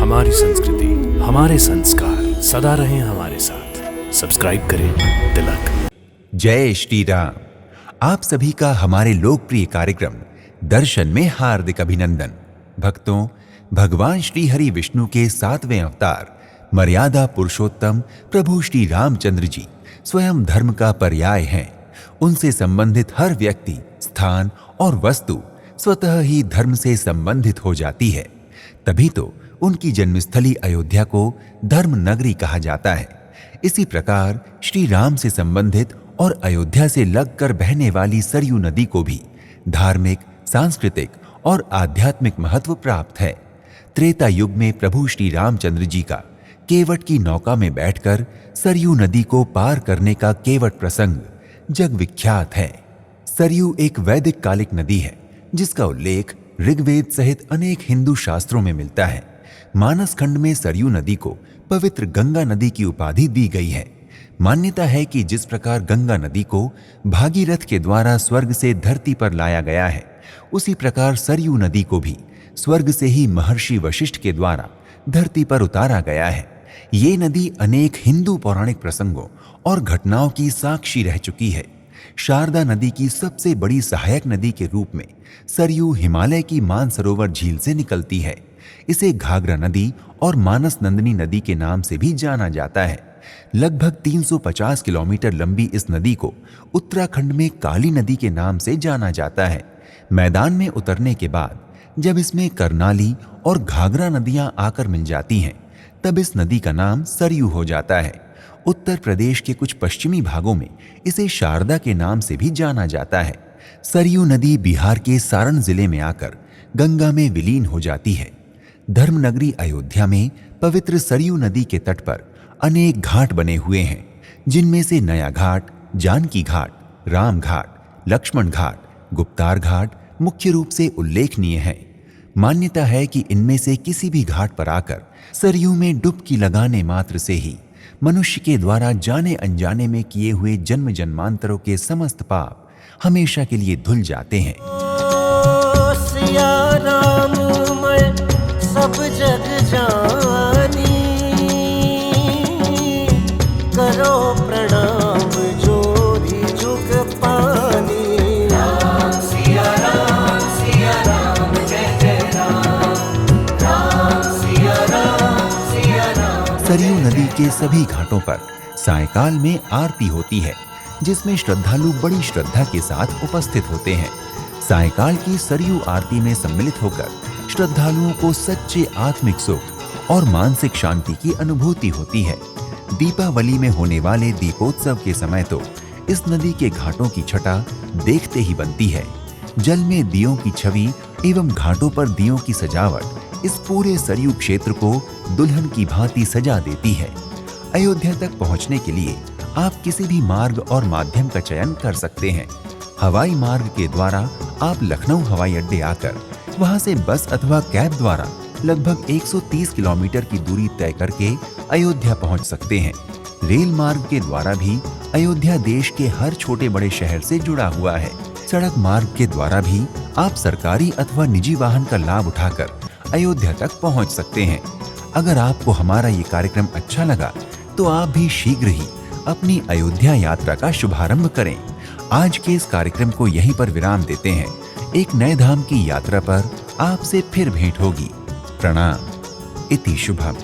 हमारी संस्कृति, हमारे संस्कार सदा रहें हमारे साथ। सब्सक्राइब करें तिलक। जय श्री राम। आप सभी का हमारे लोकप्रिय कार्यक्रम दर्शन में हार्दिक अभिनंदन। भक्तों, भगवान श्री हरि विष्णु के 7वें अवतार मर्यादा पुरुषोत्तम प्रभु श्री रामचंद्र जी स्वयं धर्म का पर्याय हैं। उनसे संबंधित हर व्यक्ति, स्थान और वस्तु स्वतः ही धर्म से संबंधित हो जाती है। तभी तो उनकी जन्मस्थली अयोध्या को धर्म नगरी कहा जाता है। इसी प्रकार श्री राम से संबंधित और अयोध्या से लगकर बहने वाली सरयू नदी को भी धार्मिक, सांस्कृतिक और आध्यात्मिक महत्व प्राप्त है। त्रेता युग में प्रभु श्री रामचंद्र जी का केवट की नौका में बैठकर सरयू नदी को पार करने का केवट प्रसंग जग विख्यात है। सरयू एक वैदिक कालिक नदी है जिसका उल्लेख ऋग्वेद सहित अनेक हिंदू शास्त्रों में मिलता है। मानस खंड में सरयू नदी को पवित्र गंगा नदी की उपाधि दी गई है। मान्यता है कि जिस प्रकार गंगा नदी को भागीरथ के द्वारा स्वर्ग से धरती पर लाया गया है, उसी प्रकार सरयू नदी को भी स्वर्ग से ही महर्षि वशिष्ठ के द्वारा धरती पर उतारा गया है। ये नदी अनेक हिंदू पौराणिक प्रसंगों और घटनाओं की साक्षी रह चुकी है। शारदा नदी की सबसे बड़ी सहायक नदी के रूप में सरयू हिमालय की मानसरोवर झील से निकलती है। इसे घाघरा नदी और मानस नंदिनी नदी के नाम से भी जाना जाता है। लगभग 350 किलोमीटर लंबी इस नदी को उत्तराखंड में काली नदी के नाम से जाना जाता है। मैदान में उतरने के बाद जब इसमें करनाली और घाघरा नदियां आकर मिल जाती हैं, तब इस नदी का नाम सरयू हो जाता है। उत्तर प्रदेश के कुछ पश्चिमी भागों में इसे शारदा के नाम से भी जाना जाता है। सरयू नदी बिहार के सारण जिले में आकर गंगा में विलीन हो जाती है। धर्मनगरी अयोध्या में पवित्र सरयू नदी के तट पर अनेक घाट बने हुए हैं, जिनमें से नया घाट, जानकी घाट, राम घाट, लक्ष्मण घाट, गुप्तार घाट मुख्य रूप से उल्लेखनीय है। मान्यता है कि इनमें से किसी भी घाट पर आकर सरयू में डुबकी लगाने मात्र से ही मनुष्य के द्वारा जाने अनजाने में किए हुए जन्म जन्मांतरों के समस्त पाप हमेशा के लिए धुल जाते हैं। सिया राम मैं सब जग जानी, करो प्रणाम जोरी जुग पानी। राम सिया राम जय जय राम, राम सिया राम। सरयू नदी के सभी घाटों पर सायंकाल में आरती होती है, जिसमें श्रद्धालु बड़ी श्रद्धा के साथ उपस्थित होते हैं। सायंकाल की सरयू आरती में सम्मिलित होकर श्रद्धालुओं को सच्चे आत्मिक सुख और मानसिक शांति की अनुभूति होती है। दीपावली में होने वाले दीपोत्सव के समय तो इस नदी के घाटों की छटा देखते ही बनती है। जल में दियों की छवि एवं घाटों पर दियों की सजावट इस पूरे सरयू क्षेत्र को दुल्हन की भांति सजा देती है। अयोध्या तक पहुंचने के लिए आप किसी भी मार्ग और माध्यम का चयन कर सकते हैं। हवाई मार्ग के द्वारा आप लखनऊ हवाई अड्डे आकर वहां से बस अथवा कैब द्वारा लगभग 130 किलोमीटर की दूरी तय करके अयोध्या पहुंच सकते हैं। रेल मार्ग के द्वारा भी अयोध्या देश के हर छोटे बड़े शहर से जुड़ा हुआ है। सड़क मार्ग के द्वारा भी आप सरकारी अथवा निजी वाहन का लाभ उठाकर अयोध्या तक पहुंच सकते हैं। अगर आपको हमारा ये कार्यक्रम अच्छा लगा तो आप भी शीघ्र ही अपनी अयोध्या यात्रा का शुभारंभ करें। आज के इस कार्यक्रम को यहीं पर विराम देते हैं। एक नए धाम की यात्रा पर आपसे फिर भेंट होगी। प्रणाम। इति शुभम।